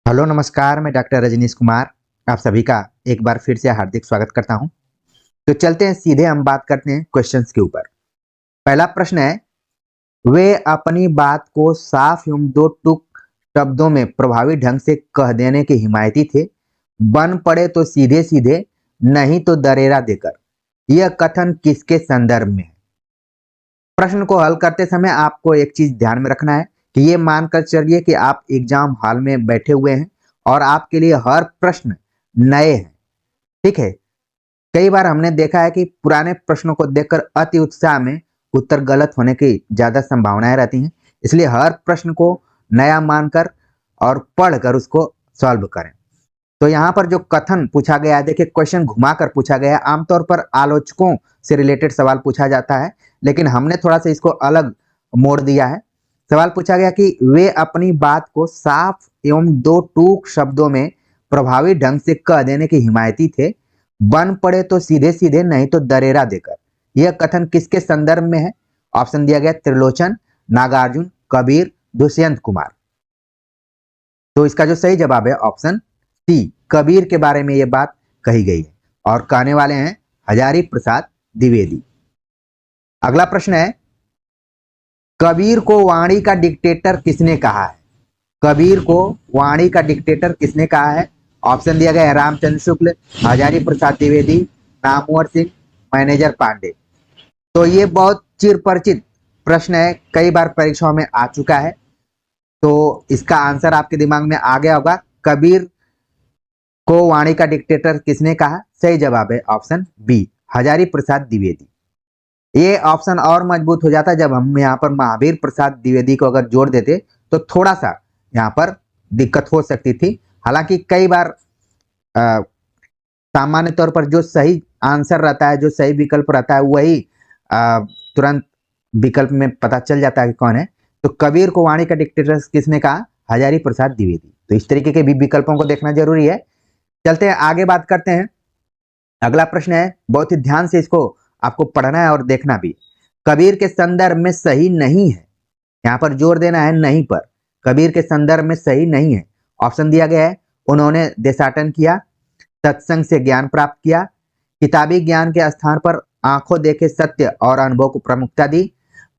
Hello नमस्कार, मैं doctor Rajneesh Kumar आप सभी का एक बार फिर से हार्दिक स्वागत करता हूं। तो चलते हैं सीधे हम बात करते हैं क्वेश्चंस के ऊपर। पहला प्रश्न है, वे अपनी बात को साफ एवं दो टूक शब्दों में प्रभावी ढंग से कह देने के हिमायती थे। बन पड़े तो सीधे सीधे, नहीं तो दरेरा देकर। यह कथन किसके संदर्भ में है? प्रश्न को हल करते समय आपको एक चीज ध्यान में रखना है कि ये मानकर चलिए कि आप एग्जाम हॉल में बैठे हुए हैं और आपके लिए हर प्रश्न नए हैं। ठीक है। कई बार हमने देखा है कि पुराने प्रश्नों को देखकर अति उत्साह में उत्तर गलत होने की ज्यादा संभावनाएं रहती हैं। इसलिए हर प्रश्न को नया मानकर और पढ़कर उसको सॉल्व करें। तो यहाँ पर जो कथन पूछा गया है, देखिए क्वेश्चन घुमा कर पूछा गया है। आमतौर पर आलोचकों से रिलेटेड सवाल पूछा जाता है, लेकिन हमने थोड़ा सा इसको अलग मोड़ दिया है। सवाल पूछा गया कि वे अपनी बात को साफ एवं दो टूक शब्दों में प्रभावी ढंग से कह देने के हिमायती थे। बन पड़े तो सीधे सीधे, नहीं तो दरेरा देकर। यह कथन किसके संदर्भ में है? ऑप्शन दिया गया त्रिलोचन, नागार्जुन, कबीर, दुष्यंत कुमार। तो इसका जो सही जवाब है ऑप्शन सी, कबीर के बारे में यह बात कही गई है और कहने वाले हैं हजारी प्रसाद द्विवेदी। अगला प्रश्न है, कबीर को वाणी का डिक्टेटर किसने कहा है? कबीर को वाणी का डिक्टेटर किसने कहा है? ऑप्शन दिया गया है रामचंद्र शुक्ल, हजारी प्रसाद द्विवेदी, नामवर सिंह, मैनेजर पांडे। तो ये बहुत चिरपरिचित प्रश्न है, कई बार परीक्षाओं में आ चुका है। तो इसका आंसर आपके दिमाग में आ गया होगा। कबीर को वाणी का डिक्टेटर किसने कहा? सही जवाब है ऑप्शन बी, हजारी प्रसाद द्विवेदी। ये ऑप्शन और मजबूत हो जाता जब हम यहाँ पर महावीर प्रसाद द्विवेदी को अगर जोड़ देते तो थोड़ा सा यहाँ पर दिक्कत हो सकती थी। हालांकि कई बार सामान्य तौर पर जो सही आंसर रहता है, जो सही विकल्प रहता है, वही तुरंत विकल्प में पता चल जाता है कि कौन है। तो कबीर को वाणी का डिक्टेटर किसने कहा? हजारी प्रसाद द्विवेदी। तो इस तरीके के भी विकल्पों को देखना जरूरी है। चलते हैं आगे बात करते हैं। अगला प्रश्न है, बहुत ही ध्यान से इसको आपको पढ़ना है और देखना भी। कबीर के संदर्भ में सही नहीं है, यहाँ पर जोर देना है नहीं पर। कबीर के संदर्भ में सही नहीं है। ऑप्शन दिया गया है, उन्होंने देशाटन किया, सत्संग से ज्ञान प्राप्त किया, किताबी ज्ञान के स्थान पर आंखों देखे सत्य और अनुभव को प्रमुखता दी,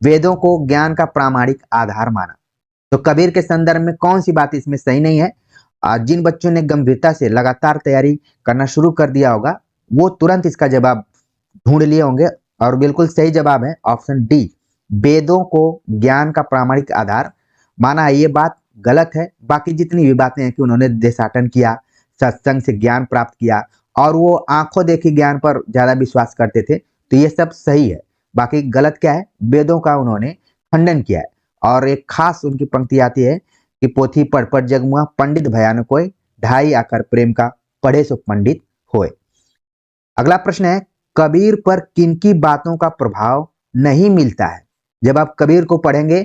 वेदों को ज्ञान का प्रामाणिक आधार माना। तो कबीर के संदर्भ में कौन सी बात इसमें सही नहीं है? जिन बच्चों ने गंभीरता से लगातार तैयारी करना शुरू कर दिया होगा वो तुरंत इसका जवाब ढूंढ लिए होंगे और बिल्कुल सही जवाब है ऑप्शन डी, वेदों को ज्ञान का प्रामाणिक आधार माना है। ये बात गलत है। बाकी जितनी भी बातें हैं कि उन्होंने देशाटन किया, सत्संग से ज्ञान प्राप्त किया और वो आंखों देखी ज्ञान पर ज्यादा विश्वास करते थे, तो ये सब सही है। बाकी गलत क्या है? वेदों का उन्होंने खंडन किया है। और एक खास उनकी पंक्ति आती है कि पोथी पढ़ पढ़ जगमुआ, पंडित भयान कोय, ढाई आकर प्रेम का, पढ़े सो पंडित होए। अगला प्रश्न है, कबीर पर किनकी बातों का प्रभाव नहीं मिलता है? जब आप कबीर को पढ़ेंगे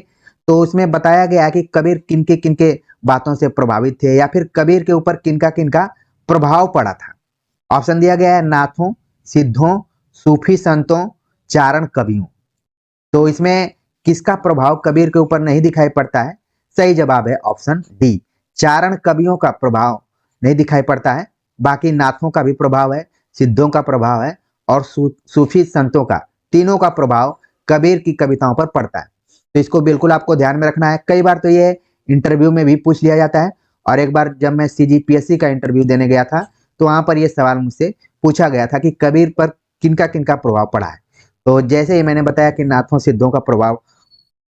तो उसमें बताया गया है कि कबीर किनके किनके बातों से प्रभावित थे या फिर कबीर के ऊपर किनका किनका प्रभाव पड़ा था। ऑप्शन दिया गया है नाथों, सिद्धों, सूफी संतों, चारण कवियों। तो इसमें किसका प्रभाव कबीर के ऊपर नहीं दिखाई पड़ता है? सही जवाब है ऑप्शन डी, चारण कवियों का प्रभाव नहीं दिखाई पड़ता है। बाकी नाथों का भी प्रभाव है, सिद्धों का प्रभाव है और सूफी संतों का, तीनों का प्रभाव कबीर की कविताओं पर पड़ता है। तो इसको बिल्कुल आपको ध्यान में रखना है। कई बार तो ये इंटरव्यू में भी पूछ लिया जाता है और एक बार जब मैं CGPSC का इंटरव्यू देने गया था तो वहां पर यह सवाल मुझसे पूछा गया था कि कबीर पर किनका किनका प्रभाव पड़ा है। तो जैसे ही मैंने बताया कि नाथों सिद्धों का प्रभाव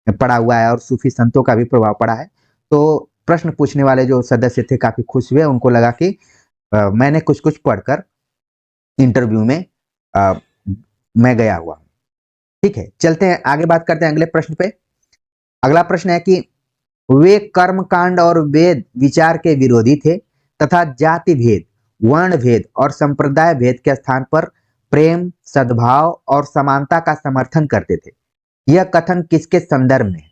पड़ा हुआ है और सूफी संतों का भी प्रभाव पड़ा है, तो प्रश्न पूछने वाले जो सदस्य थे काफी खुश हुए। उनको लगा कि मैंने कुछ कुछ पढ़कर इंटरव्यू में मैं गया हुआ हूं। ठीक है, चलते हैं आगे बात करते हैं अगले प्रश्न पे। अगला प्रश्न है कि वे कर्म कांड और वेद विचार के विरोधी थे तथा जाति भेद, वर्ण भेद और संप्रदाय भेद के स्थान पर प्रेम, सद्भाव और समानता का समर्थन करते थे। यह कथन किसके संदर्भ में है?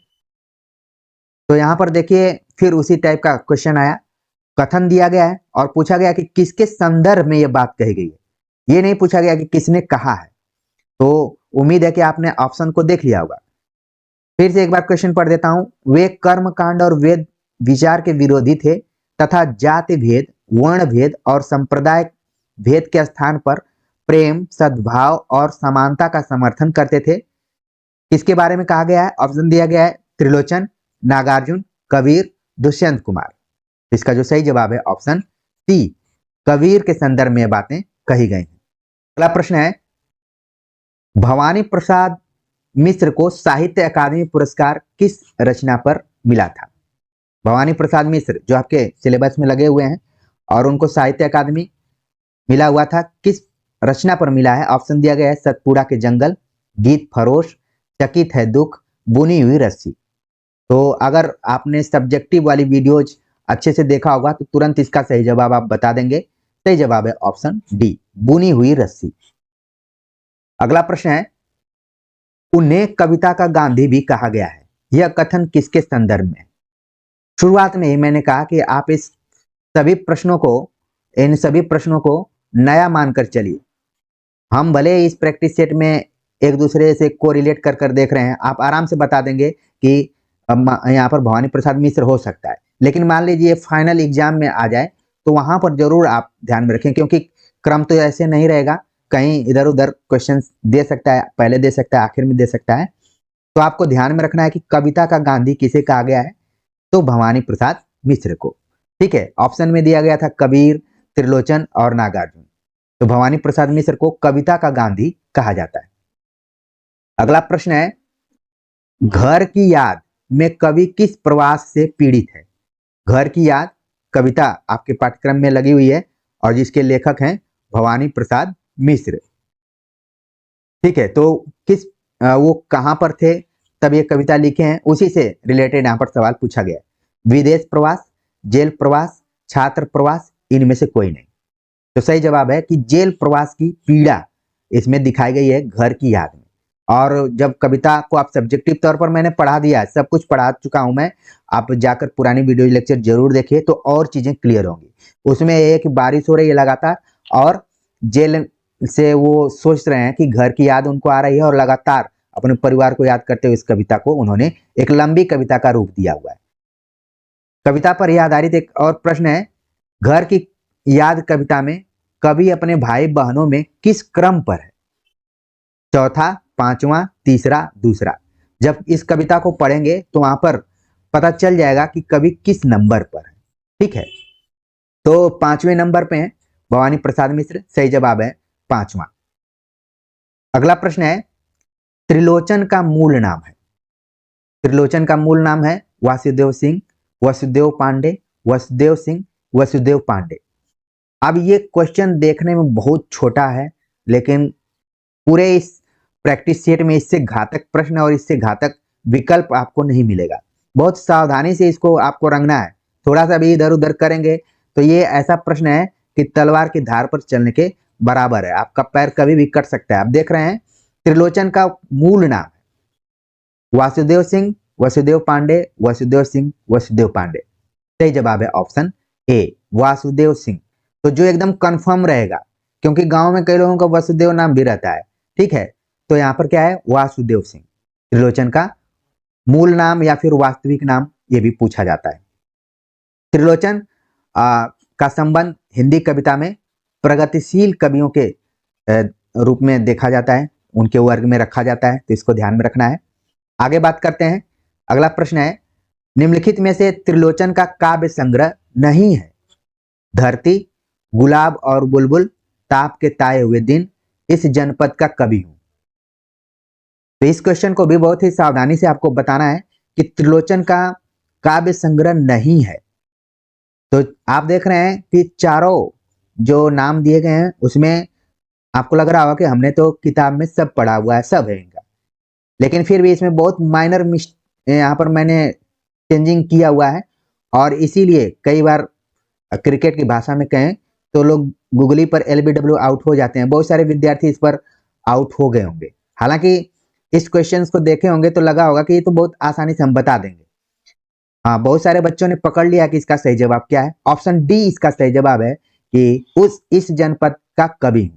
तो यहां पर देखिए फिर उसी टाइप का क्वेश्चन आया। कथन दिया गया है और पूछा गया कि किसके संदर्भ में यह बात कही गई है। ये नहीं पूछा गया कि किसने कहा है। तो उम्मीद है कि आपने ऑप्शन को देख लिया होगा। फिर से एक बार क्वेश्चन पढ़ देता हूं। वे कर्म कांड और वेद विचार के विरोधी थे तथा जाति भेद, वर्ण भेद और संप्रदाय भेद के स्थान पर प्रेम, सद्भाव और समानता का समर्थन करते थे। किसके बारे में कहा गया है? ऑप्शन दिया गया है त्रिलोचन, नागार्जुन, कबीर, दुष्यंत कुमार। इसका जो सही जवाब है ऑप्शन सी, कबीर के संदर्भ में बातें कही गई हैं। अगला प्रश्न है, भवानी प्रसाद मिश्र को साहित्य अकादमी पुरस्कार किस रचना पर मिला था? भवानी प्रसाद मिश्र जो आपके सिलेबस में लगे हुए हैं और उनको साहित्य अकादमी मिला हुआ था, किस रचना पर मिला है? ऑप्शन दिया गया है सतपुड़ा के जंगल, गीत फरोश, चकित है दुख, बुनी हुई रस्सी। तो अगर आपने सब्जेक्टिव वाली वीडियोज अच्छे से देखा होगा तो तुरंत इसका सही जवाब आप बता देंगे। सही जवाब है ऑप्शन डी, बुनी हुई रस्सी। अगला प्रश्न है, उन्हें कविता का गांधी भी कहा गया है, यह कथन किसके संदर्भ में? शुरुआत में ही मैंने कहा कि आप इन सभी प्रश्नों को नया मानकर चलिए। हम भले इस प्रैक्टिस सेट में एक दूसरे से कोरिलेट कर देख रहे हैं, आप आराम से बता देंगे कि यहाँ पर भवानी प्रसाद मिश्र हो सकता है, लेकिन मान लीजिए फाइनल एग्जाम में आ जाए तो वहां पर जरूर आप ध्यान में रखें, क्योंकि क्रम तो ऐसे नहीं रहेगा, कहीं इधर उधर क्वेश्चन दे सकता है, पहले दे सकता है, आखिर में दे सकता है। तो आपको ध्यान में रखना है कि कविता का गांधी किसे कहा गया है? तो भवानी प्रसाद मिश्र को। ठीक है, ऑप्शन में दिया गया था कबीर, त्रिलोचन और नागार्जुन। तो भवानी प्रसाद मिश्र को कविता का गांधी कहा जाता है। अगला प्रश्न है, घर की याद में कवि किस प्रवास से पीड़ित है? घर की याद कविता आपके पाठ्यक्रम में लगी हुई है और जिसके लेखक हैं भवानी प्रसाद मिश्र। ठीक है, तो वो कहां पर थे तब ये कविता लिखे हैं, उसी से रिलेटेड यहाँ पर सवाल पूछा गया। विदेश प्रवास, जेल प्रवास, छात्र प्रवास, इनमें से कोई नहीं। तो सही जवाब है कि जेल प्रवास की पीड़ा इसमें दिखाई गई है घर की याद में। और जब कविता को आप सब्जेक्टिव तौर पर मैंने पढ़ा दिया है, सब कुछ पढ़ा चुका हूं मैं, आप जाकर पुरानी वीडियो लेक्चर जरूर देखिए तो और चीजें क्लियर होंगी। उसमें एक बारिश हो रही है लगातार और जेल से वो सोच रहे हैं कि घर की याद उनको आ रही है और लगातार अपने परिवार को याद करते हुए इस कविता को उन्होंने एक लंबी कविता का रूप दिया हुआ है। कविता पर यह आधारित एक और प्रश्न है, घर की याद कविता में कवि अपने भाई बहनों में किस क्रम पर है? चौथा, पांचवा, तीसरा, दूसरा। जब इस कविता को पढ़ेंगे तो वहां पर पता चल जाएगा कि कवि किस नंबर पर है। ठीक है, तो 5वें नंबर पे है भवानी प्रसाद मिश्र। सही जवाब है 5वां। अगला प्रश्न है, त्रिलोचन का मूल नाम है? त्रिलोचन का मूल नाम है वासुदेव सिंह, वसुदेव पांडे, वसुदेव सिंह, वसुदेव पांडे। अब ये क्वेश्चन देखने में बहुत छोटा है, लेकिन पूरे इस प्रैक्टिस सेट में इससे घातक प्रश्न और इससे घातक विकल्प आपको नहीं मिलेगा। बहुत सावधानी से इसको आपको रंगना है। थोड़ा सा भी इधर उधर करेंगे तो ये ऐसा प्रश्न है कि तलवार की धार पर चलने के बराबर है, आपका पैर कभी भी कट सकता है। आप देख रहे हैं त्रिलोचन का मूल नाम है वासुदेव सिंह, वसुदेव पांडे, वसुदेव सिंह, वसुदेव पांडे। सही जवाब है ऑप्शन ए, वासुदेव सिंह। तो जो एकदम कंफर्म रहेगा, क्योंकि गांव में कई लोगों का वसुदेव नाम भी रहता है। ठीक है, तो यहाँ पर क्या है? वासुदेव सिंह। त्रिलोचन का मूल नाम या फिर वास्तविक नाम ये भी पूछा जाता है। त्रिलोचन का संबंध हिंदी कविता में प्रगतिशील कवियों के रूप में देखा जाता है, उनके वर्ग में रखा जाता है, तो इसको ध्यान में रखना है। आगे बात करते हैं। अगला प्रश्न है, निम्नलिखित में से त्रिलोचन का काव्य संग्रह नहीं है? धरती, गुलाब और बुलबुल, ताप के ताए हुए दिन, इस जनपद का कवि हूं। तो इस क्वेश्चन को भी बहुत ही सावधानी से आपको बताना है कि त्रिलोचन का काव्य संग्रह नहीं है। तो आप देख रहे हैं कि चारों जो नाम दिए गए हैं उसमें आपको लग रहा होगा कि हमने तो किताब में सब पढ़ा हुआ है, सब है इनका, लेकिन फिर भी इसमें बहुत माइनर यहाँ पर मैंने चेंजिंग किया हुआ है। और इसीलिए कई बार क्रिकेट की भाषा में कहें तो लोग गूगली पर LBW आउट हो जाते हैं। बहुत सारे विद्यार्थी इस पर आउट हो गए होंगे। हालांकि इस क्वेश्चन को देखे होंगे तो लगा होगा कि ये तो बहुत आसानी से हम बता देंगे। हाँ, बहुत सारे बच्चों ने पकड़ लिया कि इसका सही जवाब क्या है। ऑप्शन डी इसका सही जवाब है कि इस जनपद का कवि हूं।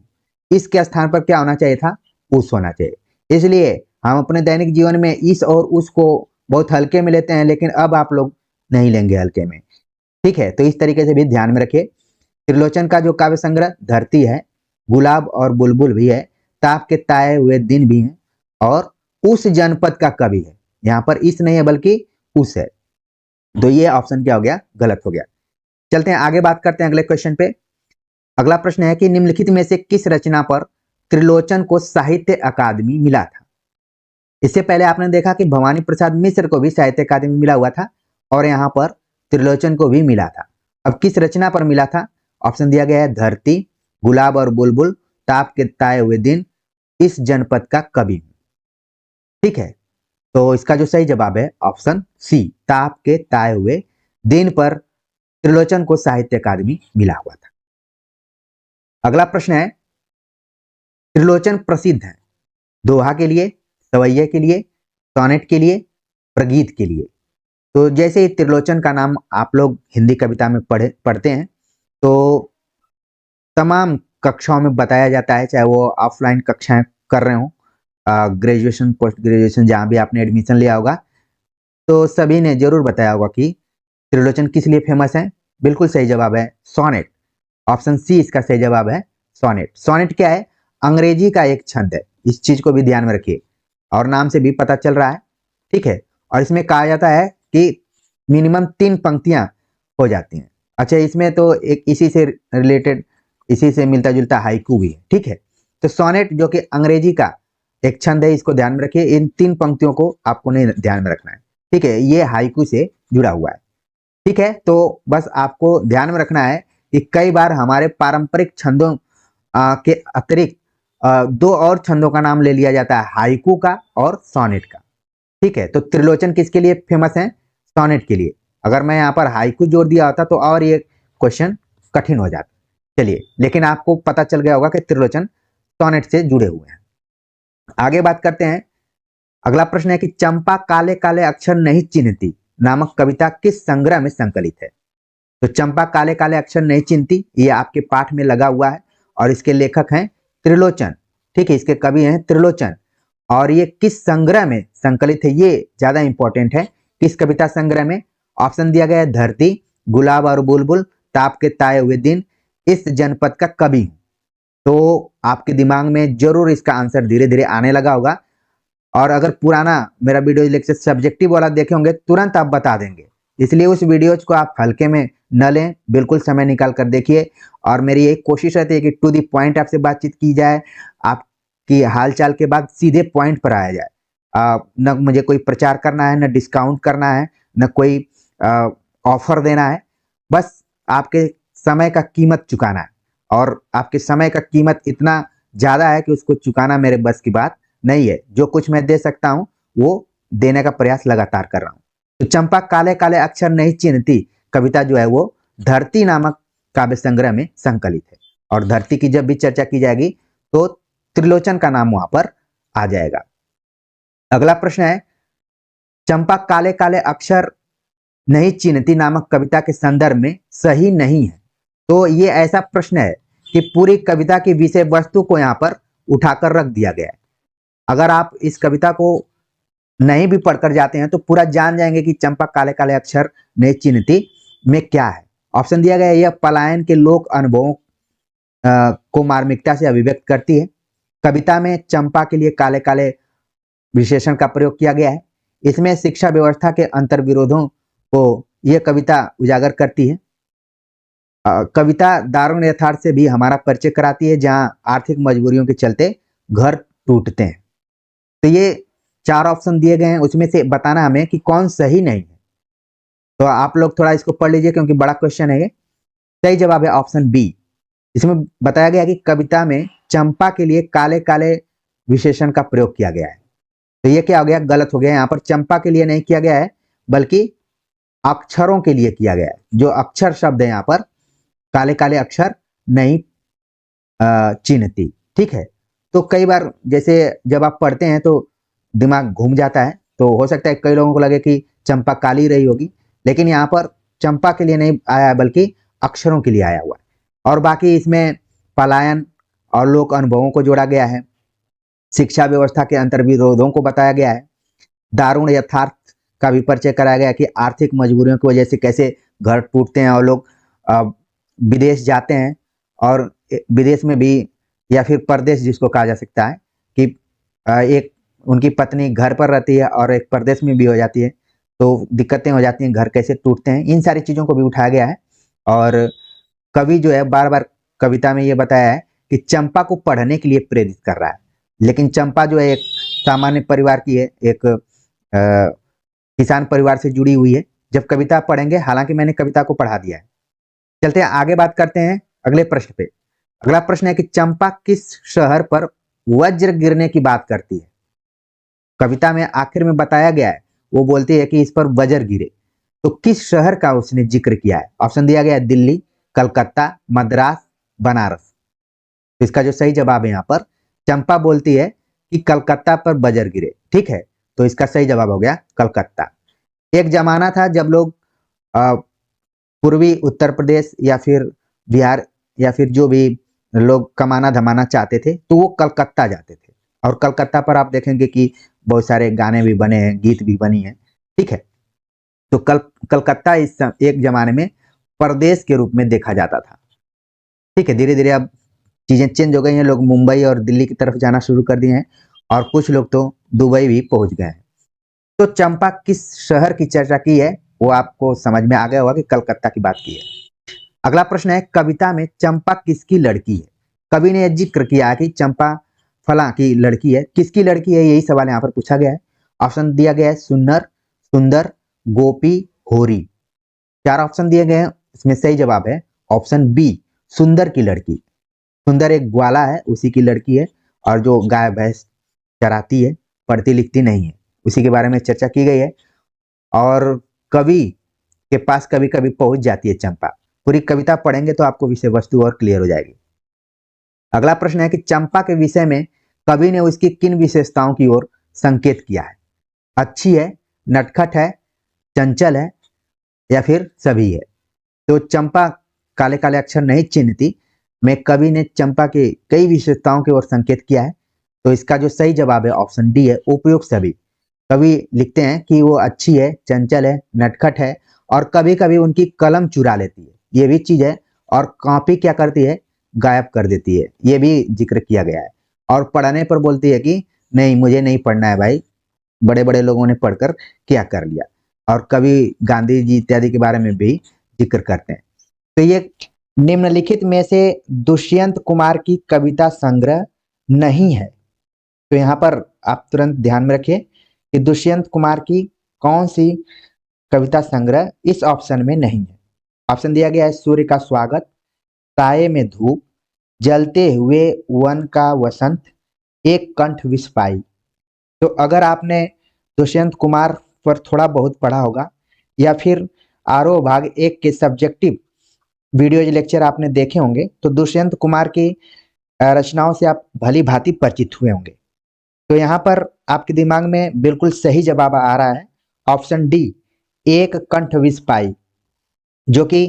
इसके स्थान पर क्या होना चाहिए था? उस होना चाहिए। इसलिए हम अपने दैनिक जीवन में इस और उस को बहुत हल्के में लेते हैं, लेकिन अब आप लोग नहीं लेंगे हल्के में। ठीक है, तो इस तरीके से भी ध्यान में रखिए। त्रिलोचन का जो काव्य संग्रह धरती है, गुलाब और बुलबुल भी है, ताप के ताए हुए दिन भी है, और उस जनपद का कवि है। यहाँ पर इस नहीं है बल्कि उस है, तो ये ऑप्शन क्या हो गया, गलत हो गया। चलते हैं आगे, बात करते हैं अगले क्वेश्चन पे। अगला प्रश्न है कि निम्नलिखित में से किस रचना पर त्रिलोचन को साहित्य अकादमी मिला था। इससे पहले आपने देखा कि भवानी प्रसाद मिश्र को भी साहित्य अकादमी मिला हुआ था, और यहाँ पर त्रिलोचन को भी मिला था। अब किस रचना पर मिला था? ऑप्शन दिया गया है धरती, गुलाब और बुलबुल, ताप के ताए हुए दिन, इस जनपद का कवि। ठीक है, तो इसका जो सही जवाब है ऑप्शन सी, ताप के ताए हुए दिन पर त्रिलोचन को साहित्य अकादमी मिला हुआ था। अगला प्रश्न है, त्रिलोचन प्रसिद्ध है दोहा के लिए, सवैये के लिए, सोनेट के लिए, प्रगीत के लिए। तो जैसे ही त्रिलोचन का नाम आप लोग हिंदी कविता में पढ़ते हैं, तो तमाम कक्षाओं में बताया जाता है, चाहे वो ऑफलाइन कक्षाएं कर रहे हो, ग्रेजुएशन पोस्ट ग्रेजुएशन जहाँ भी आपने एडमिशन लिया होगा, तो सभी ने जरूर बताया होगा कि त्रिलोचन किस लिए फेमस है। बिल्कुल सही जवाब है सोनेट, ऑप्शन सी इसका सही जवाब है सोनेट। सोनेट क्या है? अंग्रेजी का एक छंद है, इस चीज को भी ध्यान में रखिए, और नाम से भी पता चल रहा है। ठीक है, और इसमें कहा जाता है कि मिनिमम 3 पंक्तियां हो जाती हैं। अच्छा, इसमें तो एक इसी से रिलेटेड, इसी से मिलता जुलता हाइकू भी है। ठीक है, तो सोनेट जो कि अंग्रेजी का एक छंद है, इसको ध्यान में रखिए। इन 3 पंक्तियों को आपको नहीं ध्यान में रखना है। ठीक है, ये हाइकू से जुड़ा हुआ है। ठीक है, तो बस आपको ध्यान में रखना है कि कई बार हमारे पारंपरिक छंदों के अतिरिक्त 2 और छंदों का नाम ले लिया जाता है, हाइकू का और सोनेट का। ठीक है, तो त्रिलोचन किसके लिए फेमस है? सोनेट के लिए। अगर मैं यहाँ पर हाइकू जोड़ दिया होता तो और ये क्वेश्चन कठिन हो जाता। चलिए, लेकिन आपको पता चल गया होगा कि त्रिलोचन सोनेट से जुड़े हुए हैं। आगे बात करते हैं। अगला प्रश्न है कि चंपा काले काले अक्षर नहीं चिन्हती नामक कविता किस संग्रह में संकलित है। तो चंपा काले काले अक्षर नहीं चिन्हती, ये आपके पाठ में लगा हुआ है, और इसके लेखक हैं त्रिलोचन। ठीक है, इसके कवि हैं त्रिलोचन, और ये किस संग्रह में संकलित है, ये ज्यादा इंपॉर्टेंट है। किस कविता संग्रह में? ऑप्शन दिया गया है धरती, गुलाब और बुलबुल, ताप के ताए हुए दिन, इस जनपद का कवि हूं। तो आपके दिमाग में जरूर इसका आंसर धीरे धीरे आने लगा होगा, और अगर पुराना मेरा वीडियो लेक्चर सब्जेक्टिव वाला देखे होंगे तुरंत आप बता देंगे। इसलिए उस वीडियोज को आप हल्के में न लें, बिल्कुल समय निकाल कर देखिए। और मेरी एक कोशिश रहती है कि टू दी पॉइंट आपसे बातचीत की जाए, आपकी हालचाल के बाद सीधे पॉइंट पर आया जाए। न मुझे कोई प्रचार करना है, न डिस्काउंट करना है, न कोई ऑफर देना है, बस आपके समय का कीमत चुकाना है। और आपके समय का कीमत इतना ज़्यादा है कि उसको चुकाना मेरे बस की बात नहीं है। जो कुछ मैं दे सकता हूँ वो देने का प्रयास लगातार कर रहा हूँ। तो चंपा काले काले अक्षर नहीं चिन्हती कविता जो है वो धरती नामक काव्य संग्रह में संकलित है, और धरती की जब भी चर्चा की जाएगी तो त्रिलोचन का नाम वहां पर आ जाएगा। अगला प्रश्न है, चंपा काले काले अक्षर नहीं चिन्हती नामक कविता के संदर्भ में सही नहीं है। तो ये ऐसा प्रश्न है कि पूरी कविता की विषय वस्तु को यहाँ पर उठाकर रख दिया गया है। अगर आप इस कविता को नहीं भी पढ़कर जाते हैं तो पूरा जान जाएंगे कि चंपा काले काले अक्षर नहीं चिन्हती में क्या है। ऑप्शन दिया गया है, यह पलायन के लोक अनुभवों को मार्मिकता से अभिव्यक्त करती है। कविता में चंपा के लिए काले काले विशेषण का प्रयोग किया गया है। इसमें शिक्षा व्यवस्था के अंतर्विरोधों को यह कविता उजागर करती है। कविता दारुण यथार्थ से भी हमारा परिचय कराती है, जहां आर्थिक मजबूरियों के चलते घर टूटते हैं। तो ये 4 ऑप्शन दिए गए हैं, उसमें से बताना हमें कि कौन सही नहीं है। तो आप लोग थोड़ा इसको पढ़ लीजिए क्योंकि बड़ा क्वेश्चन है ये। सही जवाब है ऑप्शन बी। इसमें बताया गया कि कविता में चंपा के लिए काले काले विशेषण का प्रयोग किया गया है। तो ये क्या हो गया, गलत हो गया। यहाँ पर चंपा के लिए नहीं किया गया है बल्कि अक्षरों के लिए किया गया है। जो अक्षर शब्द है यहाँ पर काले काले अक्षर नहीं चिन्हती। ठीक है, तो कई बार जैसे जब आप पढ़ते हैं तो दिमाग घूम जाता है, तो हो सकता है कई लोगों को लगे कि चंपा काली रही होगी, लेकिन यहाँ पर चंपा के लिए नहीं आया है बल्कि अक्षरों के लिए आया हुआ है। और बाकी इसमें पलायन और लोक अनुभवों को जोड़ा गया है, शिक्षा व्यवस्था के अंतर्विरोधों को बताया गया है, दारुण यथार्थ का भी परिचय कराया गया कि आर्थिक मजबूरियों की वजह से कैसे घर टूटते हैं और लोग विदेश जाते हैं, और विदेश में भी या फिर परदेश जिसको कहा जा सकता है कि एक उनकी पत्नी घर पर रहती है और एक परदेश में भी हो जाती है, तो दिक्कतें हो जाती हैं, घर कैसे टूटते हैं, इन सारी चीज़ों को भी उठाया गया है। और कवि जो है बार बार कविता में ये बताया है कि चंपा को पढ़ने के लिए प्रेरित कर रहा है, लेकिन चंपा जो है एक सामान्य परिवार की है, एक किसान परिवार से जुड़ी हुई है। जब कविता पढ़ेंगे, हालांकि मैंने कविता को पढ़ा दिया है। चलते हैं आगे, बात करते हैं अगले प्रश्न पे। अगला प्रश्न है कि चंपा किस शहर पर वज्र गिरने की बात करती है? कविता में आखिर में बताया गया है, वो बोलती है कि इस पर वज्र गिरे, तो किस शहर का उसने जिक्र किया है? ऑप्शन दिया गया है दिल्ली, कलकत्ता, मद्रास, बनारस। तो इसका जो सही जवाब है यहाँ पर, चंपा बोलती है कि कलकत्ता पर वज्र गिरे। ठीक है, तो इसका सही जवाब हो गया कलकत्ता। एक जमाना था जब लोग पूर्वी उत्तर प्रदेश या फिर बिहार या फिर जो भी लोग कमाना धमाना चाहते थे, तो वो कलकत्ता जाते थे, और कलकत्ता पर आप देखेंगे कि बहुत सारे गाने भी बने हैं, गीत भी बनी है। ठीक है, तो कलकत्ता एक जमाने में प्रदेश के रूप में देखा जाता था। ठीक है, धीरे धीरे अब चीजें चेंज हो गई हैं, लोग मुंबई और दिल्ली की तरफ जाना शुरू कर दिए हैं, और कुछ लोग तो दुबई भी पहुंच गए हैं। तो चंपा किस शहर की चर्चा की है, वो आपको समझ में आ गया होगा कि कलकत्ता की बात की है। अगला प्रश्न है, कविता में चंपा किसकी लड़की है? कवि ने यह जिक्र किया है कि चंपा फला की लड़की है, किसकी लड़की है, यही सवाल यहाँ पर पूछा गया है। ऑप्शन दिया गया है सुन्नर, सुंदर, गोपी, होरी। 4 ऑप्शन दिए गए हैं, इसमें सही जवाब है ऑप्शन बी, सुंदर की लड़की। सुंदर एक ग्वाला है, उसी की लड़की है, और जो गाय भैंस चराती है, पढ़ती लिखती नहीं है, उसी के बारे में चर्चा की गई है। और कवि के पास कभी कभी पहुंच जाती है चंपा। पूरी कविता पढ़ेंगे तो आपको विषय वस्तु और क्लियर हो जाएगी। अगला प्रश्न है कि चंपा के विषय में कवि ने उसकी किन विशेषताओं की ओर संकेत किया है? अच्छी है, नटखट है, चंचल है, या फिर सभी है? तो चंपा काले काले अक्षर नहीं चिन्हती में कवि ने चंपा के कई विशेषताओं की ओर संकेत किया है। तो इसका जो सही जवाब है ऑप्शन डी है, उपयुक्त सभी। कवि लिखते हैं कि वो अच्छी है, चंचल है, नटखट है, और कभी कभी उनकी कलम चुरा लेती है, ये भी चीज है। और कॉपी क्या करती है, गायब कर देती है, ये भी जिक्र किया गया है। और पढ़ने पर बोलती है कि नहीं, मुझे नहीं पढ़ना है भाई, बड़े बड़े लोगों ने पढ़कर क्या कर लिया। और कवि गांधी जी इत्यादि के बारे में भी जिक्र करते हैं। तो ये निम्नलिखित में से दुष्यंत कुमार की कविता संग्रह नहीं है। तो यहाँ पर आप तुरंत ध्यान में रखिए कि दुष्यंत कुमार की कौन सी कविता संग्रह इस ऑप्शन में नहीं है। ऑप्शन दिया गया है सूर्य का स्वागत, साये में धूप, जलते हुए वन का वसंत, एक कंठ विष पाई। तो अगर आपने दुष्यंत कुमार पर थोड़ा बहुत पढ़ा होगा, या फिर आरोह भाग 1 के सब्जेक्टिव वीडियोज लेक्चर आपने देखे होंगे, तो दुष्यंत कुमार की रचनाओं से आप भली भांति परिचित हुए होंगे। तो यहाँ पर आपके दिमाग में बिल्कुल सही जवाब आ रहा है ऑप्शन डी, एक कंठ विष पाई, जो कि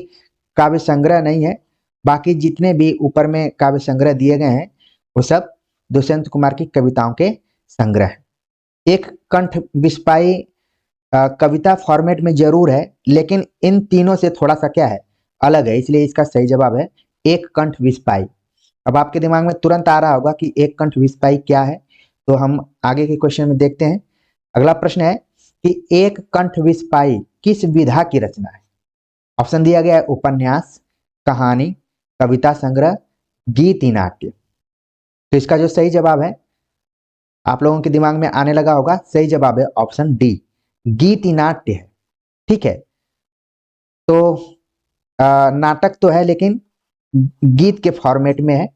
काव्य संग्रह नहीं है। बाकी जितने भी ऊपर में काव्य संग्रह दिए गए हैं वो सब दुष्यंत कुमार की कविताओं के संग्रह है। एक कंठ विष पाई कविता फॉर्मेट में जरूर है, लेकिन इन तीनों से थोड़ा सा क्या है, अलग है, इसलिए इसका सही जवाब है एक कंठ विष पाई। अब आपके दिमाग में तुरंत आ रहा होगा कि एक कंठ विष पाई क्या है, तो हम आगे के क्वेश्चन में देखते हैं। अगला प्रश्न है कि एक कंठ विष पाई किस विधा की रचना है? ऑप्शन दिया गया है उपन्यास, कहानी, कविता संग्रह, गीति नाट्य। तो इसका जो सही जवाब है, आप लोगों के दिमाग में आने लगा होगा, सही जवाब है ऑप्शन डी, गीति नाट्य है। ठीक है, तो नाटक तो है लेकिन गीत के फॉर्मेट में है।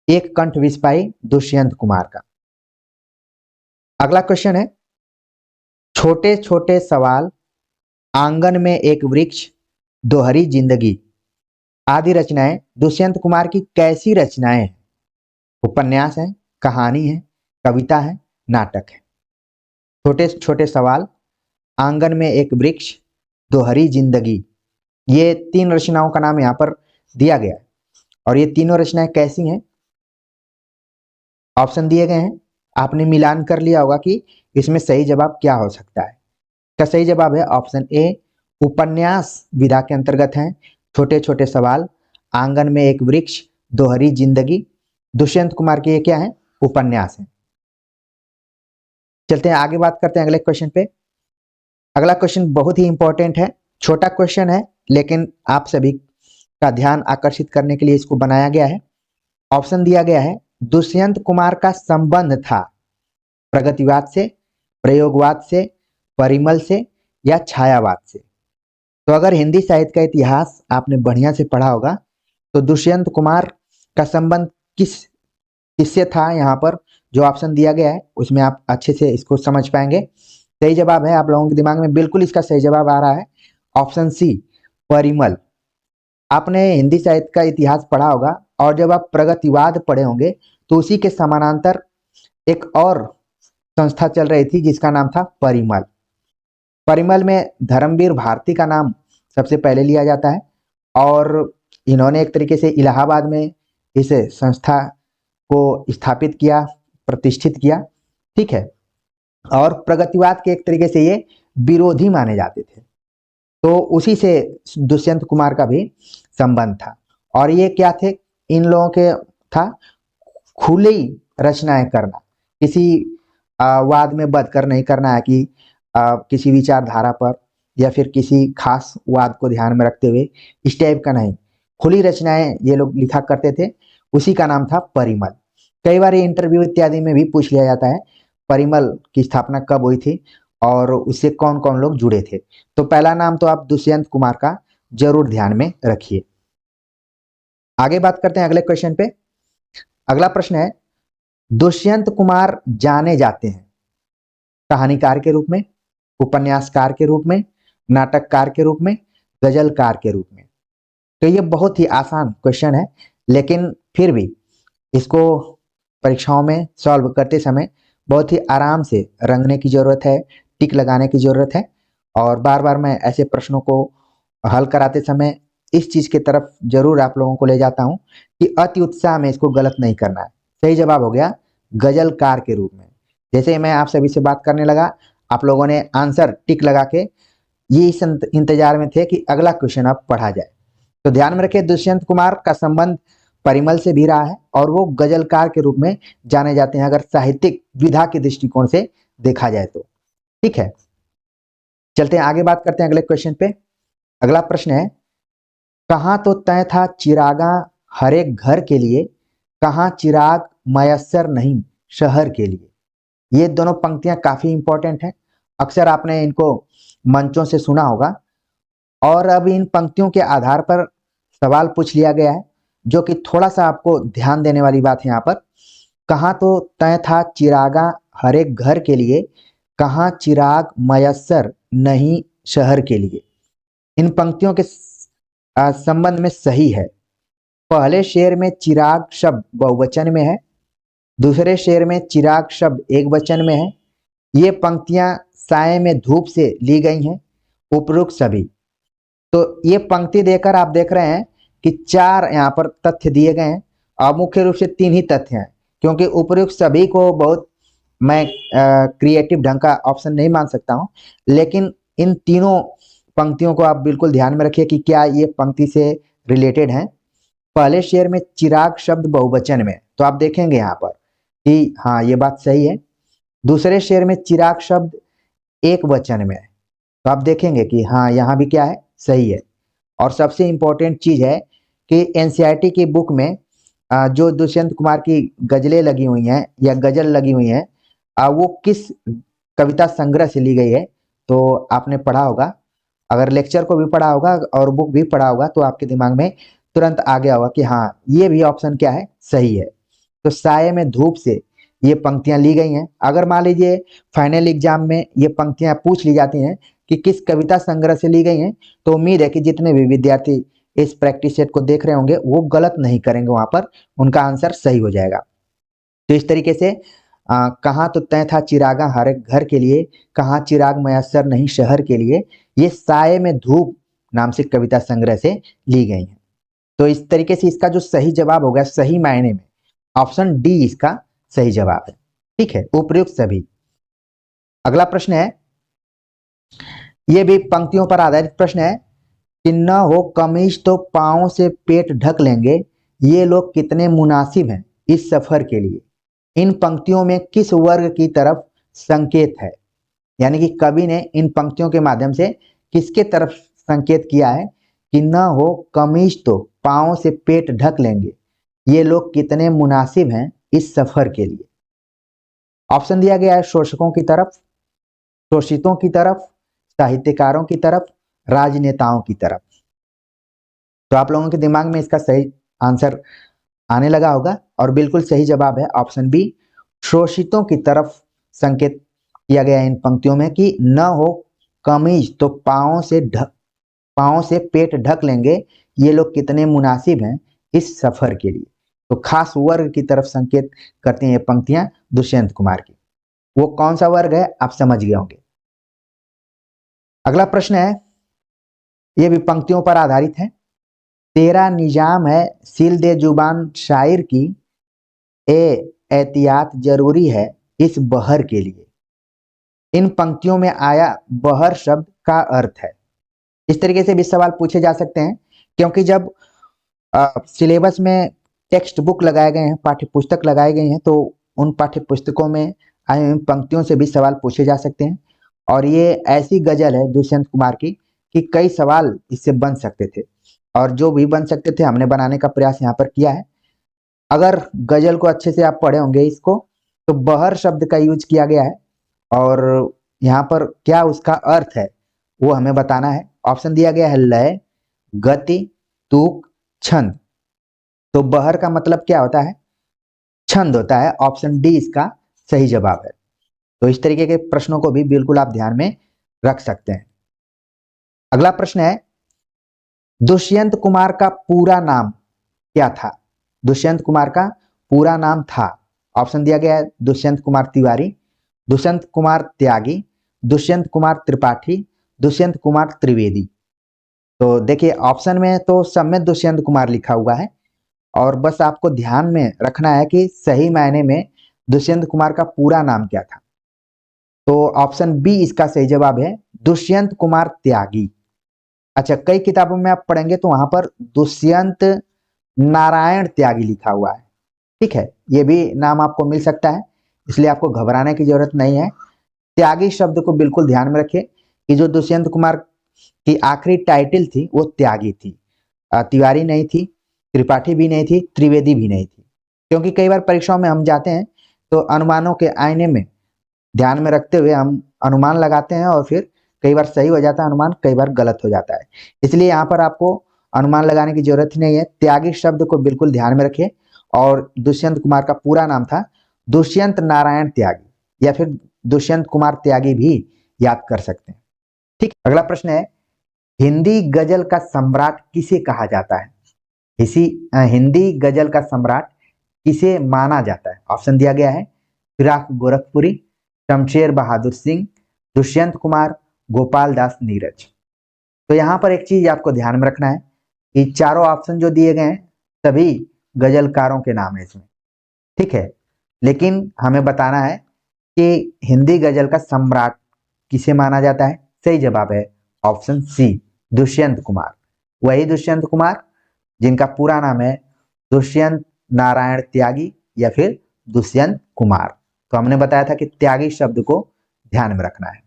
एक कंठ विष पाई दुष्यंत कुमार का। अगला क्वेश्चन है, छोटे छोटे सवाल, आंगन में एक वृक्ष, दोहरी जिंदगी आदि रचनाएं दुष्यंत कुमार की कैसी रचनाएं हैं? उपन्यास है, कहानी है, कविता है, नाटक है? छोटे छोटे सवाल, आंगन में एक वृक्ष, दोहरी जिंदगी, ये 3 रचनाओं का नाम यहाँ पर दिया गया है। और ये तीनों रचनाएं कैसी हैं? ऑप्शन दिए गए हैं, आपने मिलान कर लिया होगा कि इसमें सही जवाब क्या हो सकता है। इसका सही जवाब है ऑप्शन ए, उपन्यास विधा के अंतर्गत हैं। छोटे छोटे सवाल, आंगन में एक वृक्ष, दोहरी जिंदगी, दुष्यंत कुमार के ये क्या है? उपन्यास है। चलते हैं आगे, बात करते हैं अगले क्वेश्चन पे। अगला क्वेश्चन बहुत ही इंपॉर्टेंट है, छोटा क्वेश्चन है लेकिन आप सभी का ध्यान आकर्षित करने के लिए इसको बनाया गया है। ऑप्शन दिया गया है, दुष्यंत कुमार का संबंध था प्रगतिवाद से, प्रयोगवाद से, परिमल से या छायावाद से। तो अगर हिंदी साहित्य का इतिहास आपने बढ़िया से पढ़ा होगा तो दुष्यंत कुमार का संबंध किससे था, यहाँ पर जो ऑप्शन दिया गया है उसमें आप अच्छे से इसको समझ पाएंगे। सही जवाब है, आप लोगों के दिमाग में बिल्कुल इसका सही जवाब आ रहा है, ऑप्शन सी, परिमल। आपने हिंदी साहित्य का इतिहास पढ़ा होगा और जब आप प्रगतिवाद पढ़े होंगे तो उसी के समानांतर एक और संस्था चल रही थी जिसका नाम था परिमल। परिमल में धर्मवीर भारती का नाम सबसे पहले लिया जाता है और इन्होंने एक तरीके से इलाहाबाद में इस संस्था को स्थापित किया, प्रतिष्ठित किया, ठीक है। और प्रगतिवाद के एक तरीके से ये विरोधी माने जाते थे, तो उसी से दुष्यंत कुमार का भी संबंध था। और ये क्या थे, इन लोगों के था खुली रचनाएं करना, किसी वाद में बदकर नहीं करना है कि किसी विचारधारा पर या फिर किसी खास वाद को ध्यान में रखते हुए, इस टाइप का नहीं, खुली रचनाएं ये लोग लिखा करते थे, उसी का नाम था परिमल। कई बार इंटरव्यू इत्यादि में भी पूछ लिया जाता है परिमल की स्थापना कब हुई थी और उससे कौन कौन लोग जुड़े थे। तो पहला नाम तो आप दुष्यंत कुमार का जरूर ध्यान में रखिए। आगे बात करते हैं अगले क्वेश्चन पे। अगला प्रश्न है, दुष्यंत कुमार जाने जाते हैं कहानीकार के रूप में, उपन्यासकार के रूप में, नाटककार के रूप में, गजलकार के रूप में। तो ये बहुत ही आसान क्वेश्चन है लेकिन फिर भी इसको परीक्षाओं में सॉल्व करते समय बहुत ही आराम से रंगने की जरूरत है, टिक लगाने की जरूरत है। और बार बार मैं ऐसे प्रश्नों को हल कराते समय इस चीज की तरफ जरूर आप लोगों को ले जाता हूं कि अति उत्साह में इसको गलत नहीं करना है। सही जवाब हो गया गजलकार के रूप में। जैसे मैं आप सभी से बात करने लगा, आप लोगों ने आंसर टिक लगा के ये इस इंतजार में थे कि अगला क्वेश्चन अब पढ़ा जाए। तो ध्यान में रखिए, दुष्यंत कुमार का संबंध परिमल से भी रहा है और वो गजलकार के रूप में जाने जाते हैं अगर साहित्यिक विधा के दृष्टिकोण से देखा जाए तो, ठीक है। चलते हैं आगे, बात करते हैं अगले क्वेश्चन पे। अगला प्रश्न है, कहां तो तय था चिरागा हर एक घर के लिए, कहां चिराग मयस्सर नहीं शहर के लिए। ये दोनों पंक्तियां काफी इंपॉर्टेंट हैं, अक्सर आपने इनको मंचों से सुना होगा। और अब इन पंक्तियों के आधार पर सवाल पूछ लिया गया है जो कि थोड़ा सा आपको ध्यान देने वाली बात है यहाँ पर। कहाँ तो तय था चिरागा हर एक घर के लिए, कहाँ चिराग मयस्सर नहीं शहर के लिए। इन पंक्तियों के संबंध में सही है। पहले शेर में चिराग शब्द बहुवचन में है, दूसरे शेर में चिराग शब्द एक वचन में है। ये पंक्तियां साए में धूप से ली गई हैं, उपरोक्त सभी। तो ये पंक्ति देकर आप देख रहे हैं कि 4 यहाँ पर तथ्य दिए गए हैं और मुख्य रूप से 3 ही तथ्य हैं, क्योंकि उपयुक्त सभी को बहुत मैं क्रिएटिव ढंग का ऑप्शन नहीं मान सकता हूं, लेकिन इन तीनों पंक्तियों को आप बिल्कुल ध्यान में रखिए कि क्या ये पंक्ति से रिलेटेड हैं। पहले शेर में चिराग शब्द बहुवचन में, तो आप देखेंगे यहाँ पर कि हाँ ये बात सही है। दूसरे शेर में चिराग शब्द एक वचन में, तो आप देखेंगे कि हाँ यहाँ भी क्या है, सही है। और सबसे इंपॉर्टेंट चीज है कि एनसीईआरटी की बुक में जो दुष्यंत कुमार की गजलें लगी हुई हैं या गजल लगी हुई हैं, वो किस कविता संग्रह से ली गई है, तो आपने पढ़ा होगा। अगर लेक्चर को भी पढ़ा होगा और बुक भी पढ़ा होगा तो आपके दिमाग में तुरंत आ गया होगा कि हाँ ये भी ऑप्शन क्या है, सही है। तो साये में धूप से ये पंक्तियां ली गई हैं। अगर मान लीजिए फाइनल एग्जाम में ये पंक्तियां पूछ ली जाती हैं कि किस कविता संग्रह से ली गई हैं, तो उम्मीद है कि जितने भी विद्यार्थी इस प्रैक्टिस सेट को देख रहे होंगे वो गलत नहीं करेंगे, वहां पर उनका आंसर सही हो जाएगा। तो इस तरीके से कहाँ तो तय था चिरागा हर एक घर के लिए, कहाँ चिराग मयस्सर नहीं शहर के लिए, ये साये में धूप नाम से कविता संग्रह से ली गई है। तो इस तरीके से इसका जो सही जवाब होगा सही मायने में ऑप्शन डी इसका सही जवाब है, ठीक है, उपयुक्त सभी। अगला प्रश्न है, ये भी पंक्तियों पर आधारित प्रश्न है कि न हो कमीज तो पाँव से पेट ढक लेंगे, ये लोग कितने मुनासिब हैं इस सफर के लिए। इन पंक्तियों में किस वर्ग की तरफ संकेत है? यानी कि कवि ने इन पंक्तियों के माध्यम से किसके तरफ संकेत किया है कि न हो कमीज तो पाँव से पेट ढक लेंगे, ये लोग कितने मुनासिब हैं इस सफर के लिए। ऑप्शन दिया गया है शोषकों की तरफ, शोषितों की तरफ, साहित्यकारों की तरफ, राजनेताओं की तरफ। तो आप लोगों के दिमाग में इसका सही आंसर आने लगा होगा और बिल्कुल सही जवाब है ऑप्शन बी, शोषितों की तरफ संकेत किया गया है इन पंक्तियों में कि न हो कमीज तो पाँव से पेट ढक लेंगे, ये लोग कितने मुनासिब हैं इस सफर के लिए। तो खास वर्ग की तरफ संकेत करती हैं ये पंक्तियां दुष्यंत कुमार की। वो कौन सा वर्ग है आप समझ गए होंगे। अगला प्रश्न है, ये भी पंक्तियों पर आधारित है। तेरा निजाम है सील दे जुबान शायर की, एहतियात जरूरी है इस बहर के लिए। इन पंक्तियों में आया बहर शब्द का अर्थ है। इस तरीके से भी सवाल पूछे जा सकते हैं, क्योंकि जब सिलेबस में टेक्स्ट बुक लगाए गए हैं, पाठ्य पुस्तक लगाए गए हैं, तो उन पाठ्य पुस्तकों में आई हुई पंक्तियों से भी सवाल पूछे जा सकते हैं। और ये ऐसी गजल है दुष्यंत कुमार की कि कई सवाल इससे बन सकते थे, और जो भी बन सकते थे हमने बनाने का प्रयास यहाँ पर किया है। अगर गजल को अच्छे से आप पढ़े होंगे इसको, तो बहर शब्द का यूज किया गया है और यहाँ पर क्या उसका अर्थ है वो हमें बताना है। ऑप्शन दिया गया है लय, गति, तुक, छंद। तो बहर का मतलब क्या होता है? छंद होता है। ऑप्शन डी इसका सही जवाब है। तो इस तरीके के प्रश्नों को भी बिल्कुल आप ध्यान में रख सकते हैं। अगला प्रश्न है, दुष्यंत कुमार का पूरा नाम क्या था? दुष्यंत कुमार का पूरा नाम था, ऑप्शन दिया गया है दुष्यंत कुमार तिवारी, दुष्यंत कुमार त्यागी, दुष्यंत कुमार त्रिपाठी, दुष्यंत कुमार त्रिवेदी। तो देखिए ऑप्शन में तो सब में दुष्यंत कुमार लिखा हुआ है, और बस आपको ध्यान में रखना है कि सही मायने में दुष्यंत कुमार का पूरा नाम क्या था। तो ऑप्शन बी इसका सही जवाब है, दुष्यंत कुमार त्यागी। अच्छा, कई किताबों में आप पढ़ेंगे तो वहां पर दुष्यंत नारायण त्यागी लिखा हुआ है। ठीक है, ये भी नाम आपको मिल सकता है, इसलिए आपको घबराने की जरूरत नहीं है। त्यागी शब्द को बिल्कुल ध्यान में रखिए कि जो दुष्यंत कुमार की आखिरी टाइटल थी वो त्यागी थी, तिवारी नहीं थी, त्रिपाठी भी नहीं थी, त्रिवेदी भी नहीं थी। क्योंकि कई बार परीक्षाओं में हम जाते हैं तो अनुमानों के आईने में ध्यान में रखते हुए हम अनुमान लगाते हैं, और फिर कई बार सही हो जाता है अनुमान, कई बार गलत हो जाता है। इसलिए यहाँ पर आपको अनुमान लगाने की जरूरत ही नहीं है। त्यागी शब्द को बिल्कुल ध्यान में रखिए, और दुष्यंत कुमार का पूरा नाम था दुष्यंत नारायण त्यागी, या फिर दुष्यंत कुमार त्यागी भी याद कर सकते हैं। ठीक, अगला प्रश्न है, हिंदी गजल का सम्राट किसे कहा जाता है? हिंदी गजल का सम्राट किसे माना जाता है? ऑप्शन दिया गया है फिराक गोरखपुरी, शमशेर बहादुर सिंह, दुष्यंत कुमार, गोपाल दास नीरज। तो यहाँ पर एक चीज आपको ध्यान में रखना है कि चारों ऑप्शन जो दिए गए हैं सभी गजलकारों के नाम है इसमें। ठीक है, लेकिन हमें बताना है कि हिंदी गजल का सम्राट किसे माना जाता है। सही जवाब है ऑप्शन सी, दुष्यंत कुमार। वही दुष्यंत कुमार जिनका पूरा नाम है दुष्यंत नारायण त्यागी या फिर दुष्यंत कुमार। तो हमने बताया था कि त्यागी शब्द को ध्यान में रखना है।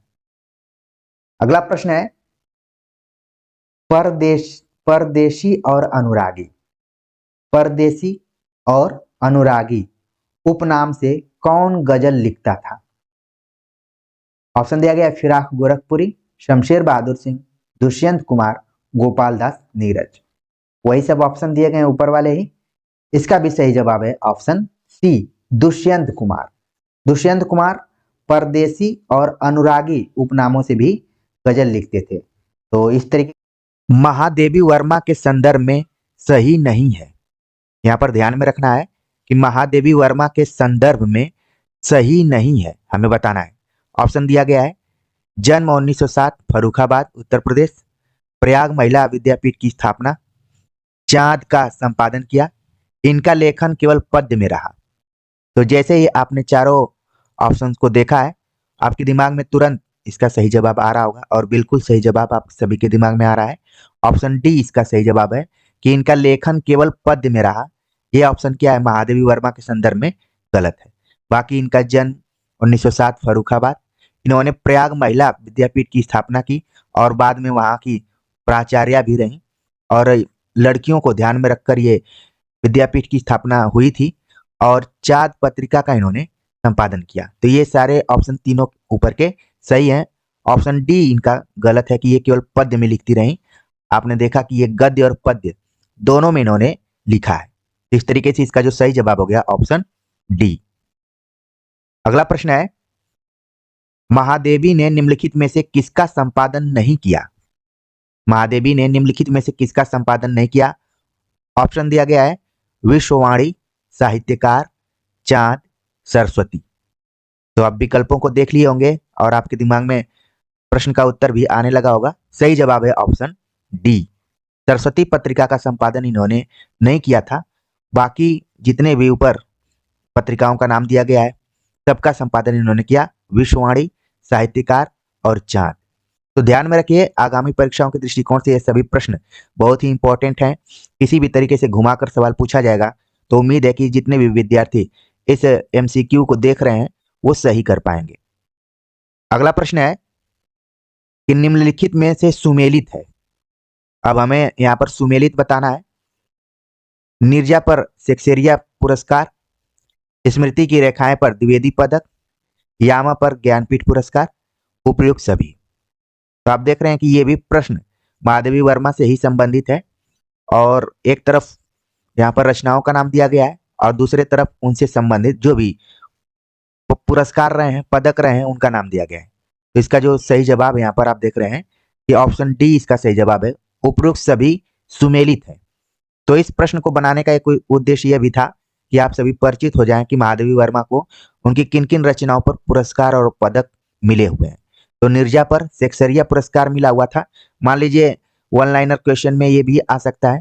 अगला प्रश्न है, परदेशी और अनुरागी, परदेसी और अनुरागी उपनाम से कौन गजल लिखता था? ऑप्शन दिया गया है फिराक गोरखपुरी, शमशेर बहादुर सिंह, दुष्यंत कुमार, गोपाल दास नीरज। वही सब ऑप्शन दिए गए हैं ऊपर वाले ही। इसका भी सही जवाब है ऑप्शन सी, दुष्यंत कुमार। दुष्यंत कुमार परदेसी और अनुरागी उपनामों से भी गजल लिखते थे। तो इस तरीके महादेवी वर्मा के संदर्भ में सही नहीं है। यहाँ पर ध्यान में रखना है कि महादेवी वर्मा के संदर्भ में सही नहीं है, हमें बताना है। ऑप्शन दिया गया है जन्म 1907 फर्रुखाबाद उत्तर प्रदेश, प्रयाग महिला विद्यापीठ की स्थापना, चांद का संपादन किया, इनका लेखन केवल पद्य में रहा। तो जैसे ही आपने चारों ऑप्शंस को देखा है, आपके दिमाग में तुरंत इसका सही जवाब आ रहा होगा और बिल्कुल सही जवाब आप सभी के दिमाग में आ रहा है। ऑप्शन डी इसका सही जवाब है कि इनका लेखन केवल पद्य में रहा। ये ऑप्शन क्या है, महादेवी वर्मा के संदर्भ में गलत है। बाकी इनका जन्म 1907 फर्रुखाबाद, इन्होंने प्रयाग महिला विद्यापीठ की स्थापना की और बाद में वहाँ की प्राचार्य भी रहीं और लड़कियों को ध्यान में रखकर ये विद्यापीठ की स्थापना हुई थी और चाँद पत्रिका का इन्होंने संपादन किया। तो ये सारे ऑप्शन तीनों ऊपर के सही हैं। ऑप्शन डी इनका गलत है कि ये केवल पद्य में लिखती रहीं। आपने देखा कि ये गद्य और पद्य दोनों में इन्होंने लिखा है। इस तरीके से इसका जो सही जवाब हो गया ऑप्शन डी। अगला प्रश्न है, महादेवी ने निम्नलिखित में से किसका संपादन नहीं किया? महादेवी ने निम्नलिखित में से किसका संपादन नहीं किया? ऑप्शन दिया गया है विश्ववाणी, साहित्यकार, चांद, सरस्वती। तो आप विकल्पों को देख लिए होंगे और आपके दिमाग में प्रश्न का उत्तर भी आने लगा होगा। सही जवाब है ऑप्शन डी, सरस्वती पत्रिका का संपादन इन्होंने नहीं किया था। बाकी जितने भी ऊपर पत्रिकाओं का नाम दिया गया है सबका संपादन इन्होंने किया, विश्ववाणी, साहित्यकार और चांद। तो ध्यान में रखिए, आगामी परीक्षाओं के दृष्टिकोण से ये सभी प्रश्न बहुत ही इंपॉर्टेंट हैं। किसी भी तरीके से घुमाकर सवाल पूछा जाएगा तो उम्मीद है कि जितने भी विद्यार्थी इस एमसीक्यू को देख रहे हैं वो सही कर पाएंगे। अगला प्रश्न है कि निम्नलिखित में से सुमेलित है। अब हमें यहाँ पर सुमेलित बताना है। नीरजा पर शेक्सपियर पुरस्कार, स्मृति की रेखाएं पर द्विवेदी पदक, यामा पर ज्ञानपीठ पुरस्कार, उपयुक्त सभी। तो आप देख रहे हैं कि ये भी प्रश्न महादेवी वर्मा से ही संबंधित है और एक तरफ यहाँ पर रचनाओं का नाम दिया गया है और दूसरे तरफ उनसे संबंधित जो भी पुरस्कार रहे हैं, पदक रहे हैं, उनका नाम दिया गया है। तो इसका जो सही जवाब यहाँ पर आप देख रहे हैं कि ऑप्शन डी इसका सही जवाब है, उपयुक्त सभी सुमेलित है। तो इस प्रश्न को बनाने का एक उद्देश्य यह भी था कि आप सभी परिचित हो जाएं कि महादेवी वर्मा को उनकी किन किन रचनाओं पर पुरस्कार और पदक मिले हुए हैं। तो नीरजा पर शेक्सपियर पुरस्कार मिला हुआ था, मान लीजिए वन लाइनर क्वेश्चन में ये भी आ सकता है,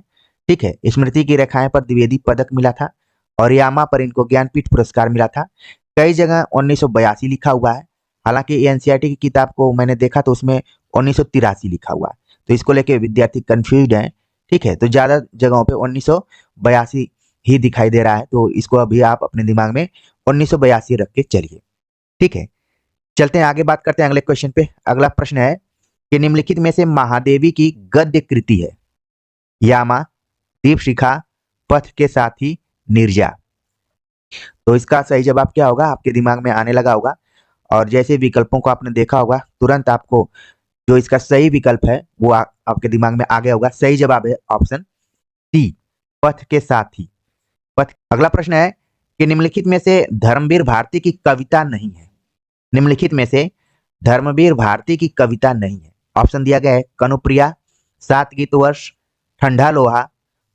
ठीक है। स्मृति की रेखाएं पर द्विवेदी पदक मिला था और यामा पर इनको ज्ञानपीठ पुरस्कार मिला था। कई जगह 1982 लिखा हुआ है, हालांकि एनसीईआरटी की किताब को मैंने देखा तो उसमें 1983 लिखा हुआ है, तो इसको लेके विद्यार्थी कंफ्यूज हैं, ठीक है। तो ज्यादा जगहों पे 1982 ही दिखाई दे रहा है, तो इसको अभी आप अपने दिमाग में 1982 रख के चलिए, ठीक है। चलते हैं आगे, बात करते हैं अगले क्वेश्चन पे। अगला प्रश्न है कि निम्नलिखित में से महादेवी की गद्य कृति है? यामा, दीपशिखा, पथ के साथी, नीरजा। तो इसका सही जवाब क्या होगा आपके दिमाग में आने लगा होगा और जैसे विकल्पों को आपने देखा होगा तुरंत आपको जो इसका सही विकल्प है वो आपके दिमाग में आ गया होगा। सही जवाब है ऑप्शन सी, पथ के साथी, पथ। अगला प्रश्न है कि निम्नलिखित में से धर्मवीर भारती की कविता नहीं है? निम्नलिखित में से धर्मवीर भारती की कविता नहीं है। ऑप्शन दिया गया है कनुप्रिया, 7 गीत वर्ष, ठंडा लोहा,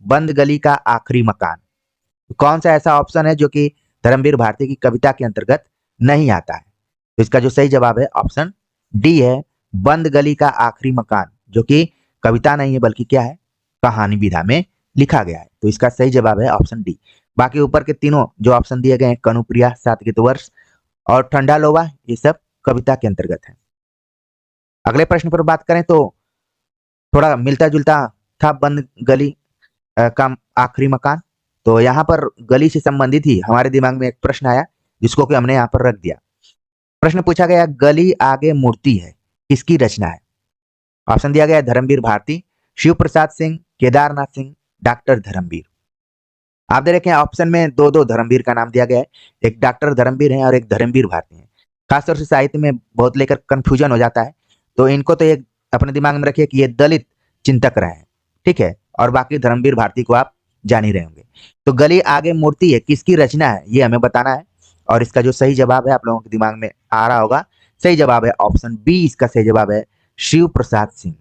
बंद गली का आखिरी मकान। कौन सा ऐसा ऑप्शन है जो कि धर्मवीर भारती की कविता के अंतर्गत नहीं आता है? तो इसका जो सही जवाब है ऑप्शन डी है, बंद गली का आखिरी मकान, जो कि कविता नहीं है बल्कि क्या है, कहानी विधा में लिखा गया है। तो इसका सही जवाब है ऑप्शन डी। बाकी ऊपर के तीनों जो ऑप्शन दिए गए हैं, कनुप्रिया, 7 गीत वर्ष और ठंडा लोहा, ये सब कविता के अंतर्गत है। अगले प्रश्न पर बात करें तो थोड़ा मिलता जुलता था, बंद गली का आखिरी मकान। तो यहाँ पर गली से संबंधित ही हमारे दिमाग में एक प्रश्न आया जिसको कि हमने यहाँ पर रख दिया। प्रश्न पूछा गया, गली आगे मूर्ति है किसकी रचना है? ऑप्शन दिया गया धर्मवीर भारती, शिव प्रसाद सिंह, केदारनाथ सिंह, डॉक्टर धर्मवीर। आप देख रहे हैं ऑप्शन में दो दो धर्मवीर का नाम दिया गया है, एक डॉक्टर धर्मवीर है और एक धर्मवीर भारती है। खासतौर से साहित्य में बहुत लेकर कंफ्यूजन हो जाता है, तो इनको तो एक अपने दिमाग में रखिए कि ये दलित चिंतक रहे हैं, ठीक है। और बाकी धर्मवीर भारती को आप जान ही रहे होंगे। तो गली आगे मूर्ति है किसकी रचना है ये हमें बताना है और इसका जो सही जवाब है आप लोगों के दिमाग में आ रहा होगा। सही जवाब है ऑप्शन बी, इसका सही जवाब है शिव प्रसाद सिंह।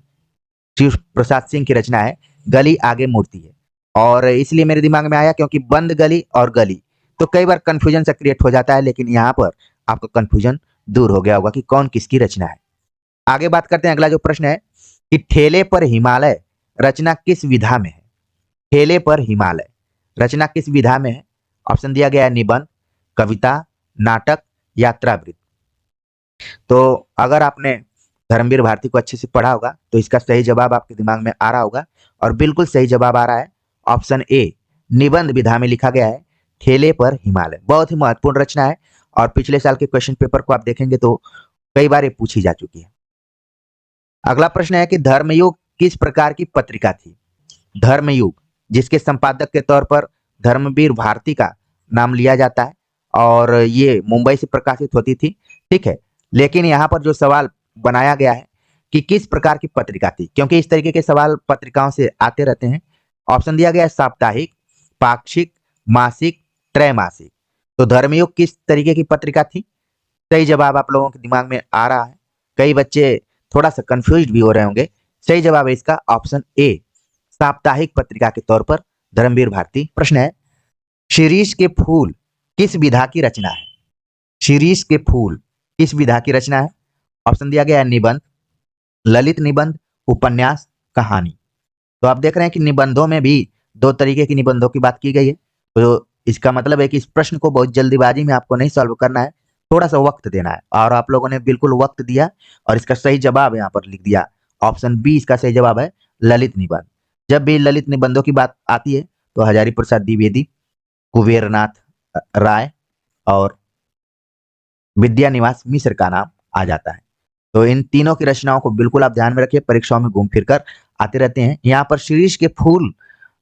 शिव प्रसाद सिंह की रचना है गली आगे मूर्ति है। और इसलिए मेरे दिमाग में आया क्योंकि बंद गली और गली तो कई बार कंफ्यूजन से क्रिएट हो जाता है, लेकिन यहाँ पर आपका कंफ्यूजन दूर हो गया होगा कि कौन किसकी रचना है। आगे बात करते हैं, अगला जो प्रश्न है कि ठेले पर हिमालय रचना किस विधा में है? ठेले पर हिमालय रचना किस विधा में है? ऑप्शन दिया गया है निबंध, कविता, नाटक, यात्रावृत्त। तो अगर आपने धर्मवीर भारती को अच्छे से पढ़ा होगा तो इसका सही जवाब आपके दिमाग में आ रहा होगा और बिल्कुल सही जवाब आ रहा है ऑप्शन ए। निबंध विधा में लिखा गया है ठेले पर हिमालय। बहुत ही महत्वपूर्ण रचना है और पिछले साल के क्वेश्चन पेपर को आप देखेंगे तो कई बार ये पूछी जा चुकी है। अगला प्रश्न है कि धर्मयुग किस प्रकार की पत्रिका थी? धर्मयुग, जिसके संपादक के तौर पर धर्मवीर भारती का नाम लिया जाता है और ये मुंबई से प्रकाशित होती थी, ठीक है। लेकिन यहाँ पर जो सवाल बनाया गया है कि किस प्रकार की पत्रिका थी, क्योंकि इस तरीके के सवाल पत्रिकाओं से आते रहते हैं। ऑप्शन दिया गया है साप्ताहिक, पाक्षिक, मासिक, त्रैमासिक। तो धर्मयुग किस तरीके की पत्रिका थी? सही जवाब आप लोगों के दिमाग में आ रहा है। कई बच्चे थोड़ा सा कंफ्यूज भी हो रहे होंगे। सही जवाब है इसका ऑप्शन ए, साप्ताहिक पत्रिका के तौर पर धर्मवीर भारती। प्रश्न है शिरीष के फूल किस विधा की रचना है? शिरीष के फूल किस विधा की रचना है? ऑप्शन दिया गया है निबंध, ललित निबंध, उपन्यास, कहानी। तो आप देख रहे हैं कि निबंधों में भी दो तरीके की निबंधों की बात की गई है। तो इसका मतलब है कि इस प्रश्न को बहुत जल्दीबाजी में आपको नहीं सॉल्व करना है, थोड़ा सा वक्त देना है और आप लोगों ने बिल्कुल वक्त दिया और इसका सही जवाब यहाँ पर लिख दिया। ऑप्शन बी इसका सही जवाब है ललित निबंध। जब भी ललित निबंधों की बात आती है तो हजारी प्रसाद द्विवेदी, कुबेरनाथ राय और विद्यानिवास मिश्र का नाम आ जाता है। तो इन तीनों की रचनाओं को बिल्कुल आप ध्यान में रखिए, परीक्षाओं में घूम फिर कर आते रहते हैं। यहाँ पर शिरीष के फूल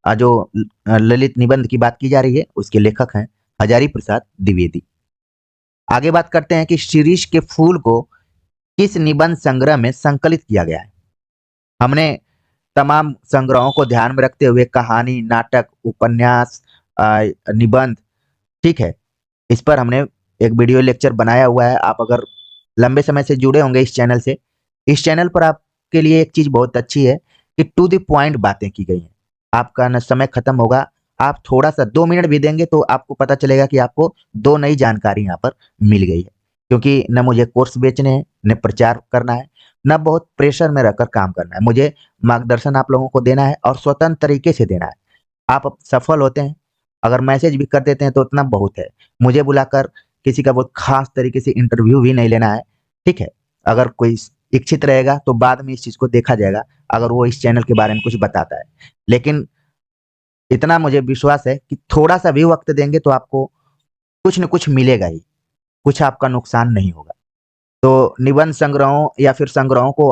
जो ललित निबंध की बात की जा रही है उसके लेखक हैं हजारी प्रसाद द्विवेदी। आगे बात करते हैं कि शिरीष के फूल को किस निबंध संग्रह में संकलित किया गया है? हमने तमाम संग्रहों को ध्यान में रखते हुए कहानी, नाटक, उपन्यास, निबंध, ठीक है, इस पर हमने एक वीडियो लेक्चर बनाया हुआ है। आप अगर लंबे समय से जुड़े होंगे इस चैनल से, इस चैनल पर आपके लिए एक चीज बहुत अच्छी है कि टू द पॉइंट बातें की गई हैं। आपका न समय खत्म होगा, आप थोड़ा सा 2 मिनट भी देंगे तो आपको पता चलेगा कि आपको 2 नई जानकारी यहाँ पर मिल गई है। क्योंकि न मुझे कोर्स बेचने हैं, न प्रचार करना है, न बहुत प्रेशर में रहकर काम करना है। मुझे मार्गदर्शन आप लोगों को देना है और स्वतंत्र तरीके से देना है। आप सफल होते हैं, अगर मैसेज भी कर देते हैं तो उतना बहुत है। मुझे बुलाकर किसी का बहुत खास तरीके से इंटरव्यू भी नहीं लेना है, ठीक है। अगर कोई इच्छित रहेगा तो बाद में इस चीज को देखा जाएगा अगर वो इस चैनल के बारे में कुछ बताता है। लेकिन इतना मुझे विश्वास है कि थोड़ा सा भी वक्त देंगे तो आपको कुछ न कुछ मिलेगा ही, कुछ आपका नुकसान नहीं होगा। तो निबंध संग्रहों या फिर संग्रहों को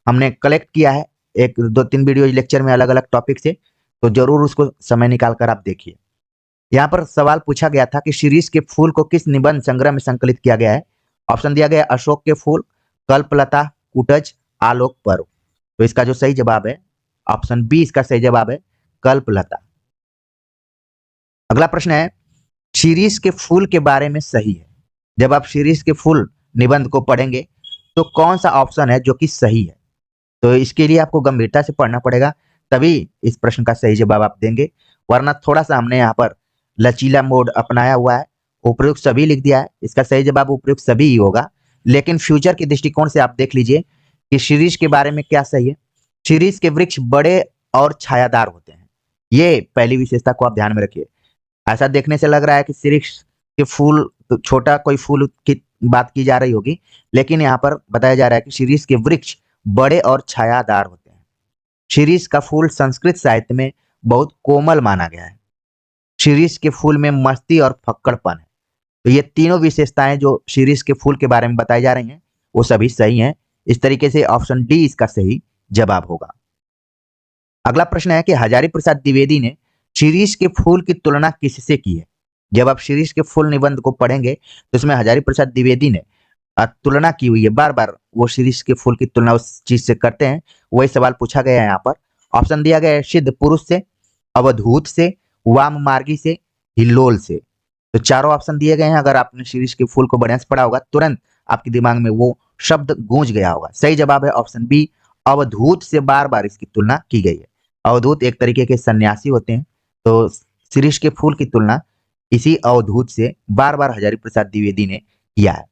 हमने कलेक्ट किया है एक 2-3 वीडियो लेक्चर में अलग अलग टॉपिक से, तो जरूर उसको समय निकाल कर आप देखिए। यहाँ पर सवाल पूछा गया था कि शिरीष के फूल को किस निबंध संग्रह में संकलित किया गया है? ऑप्शन दिया गया अशोक के फूल, कल्पलता, कुटज, आलोक पर्व। तो इसका जो सही जवाब है ऑप्शन बी इसका सही जवाब है कल्पलता। अगला प्रश्न है शिरीष के फूल के बारे में सही है। जब आप शिरीष के फूल निबंध को पढ़ेंगे तो कौन सा ऑप्शन है जो कि सही है? तो इसके लिए आपको गंभीरता से पढ़ना पड़ेगा, तभी इस प्रश्न का सही जवाब आप देंगे। वरना थोड़ा सा हमने यहाँ पर लचीला मोड अपनाया हुआ है, उपयुक्त सभी लिख दिया है। इसका सही जवाब उपयुक्त सभी ही होगा। लेकिन फ्यूचर के दृष्टिकोण से आप देख लीजिए कि शिरीष के बारे में क्या सही है। शिरीष के वृक्ष बड़े और छायादार होते हैं, ये पहली विशेषता को आप ध्यान में रखिए। ऐसा देखने से लग रहा है कि शिरीष के फूल तो छोटा कोई फूल की बात की जा रही होगी, लेकिन यहाँ पर बताया जा रहा है कि शिरीष के वृक्ष बड़े और छायादार होते हैं। शिरीष का फूल संस्कृत साहित्य में बहुत कोमल माना गया है। शिरीष के फूल में मस्ती और फक्कड़पन है। तो ये तीनों विशेषताएं जो शिरीष के फूल के बारे में बताई जा रही हैं वो सभी सही हैं। इस तरीके से ऑप्शन डी इसका सही जवाब होगा। अगला प्रश्न है कि हजारी प्रसाद द्विवेदी ने शिरीष के फूल की तुलना किससे की है? जब आप शिरीष के फूल निबंध को पढ़ेंगे तो इसमें हजारी प्रसाद द्विवेदी ने तुलना की हुई है। बार बार वो शिरीष के फूल की तुलना उस चीज से करते हैं, वही सवाल पूछा गया है यहाँ पर। ऑप्शन दिया गया है सिद्ध पुरुष से, अवधूत से, वाम मार्गी से, हिल्लोल से। तो चारों ऑप्शन दिए गए हैं। अगर आपने शिरीष के फूल को बढ़िया से पढ़ा होगा तुरंत आपके दिमाग में वो शब्द गूंज गया होगा। सही जवाब है ऑप्शन बी, अवधूत से बार बार इसकी तुलना की गई है। अवधूत एक तरीके के सन्यासी होते हैं, तो शिरीष के फूल की तुलना इसी अवधूत से बार बार हजारी प्रसाद द्विवेदी ने किया है।